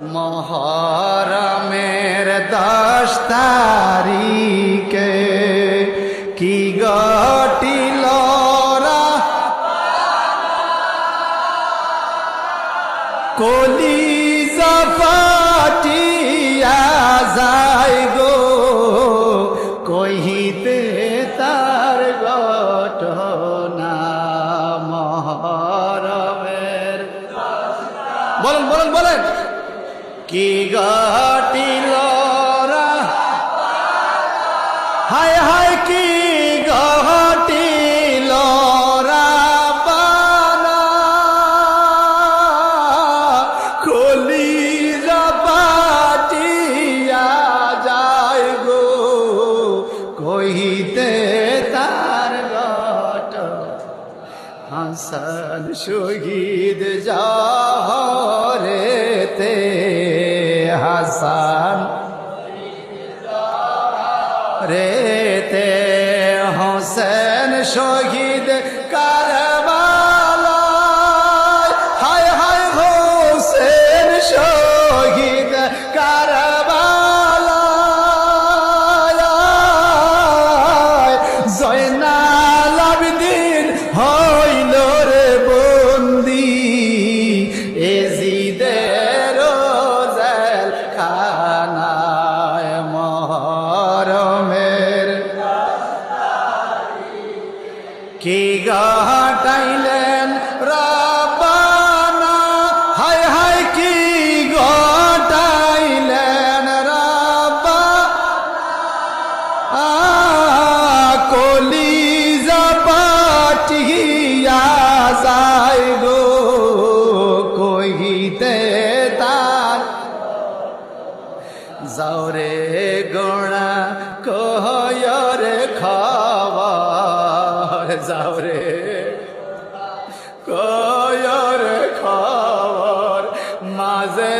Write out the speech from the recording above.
মহরমের 10 তারিখে কি ঘটিল কলিজা ফাটিয়া যায় গো, কহিতে তার ঘটনা মহরমের। বলেন বলেন বলেন, কি ঘটিল হায় হায় কি ঘটিল রাব্বানা, কলিজা ফাটিয়া যায় গো, কহিতে তার ঘটনা। হাসান শহীদ জহরেতে, হাসান রেতে, হোসেন শহীদ কারবালায়, হায় হায় হোসেন শহীদ কারবালায়, জয়নাল আবেদিন হইল রে বন্দি, এজিদের জেলখানায় মহরমের কি ঘটাইলেন রাব্বানা, হায় হায় কি ঘটাইলেন রাব্বানা, কলিজা ফাটিয়া যায় গো, কহিতে তার। যাওরে গোড়া কয়রে খবর, যাওরে কয়রে খবর, মাঝে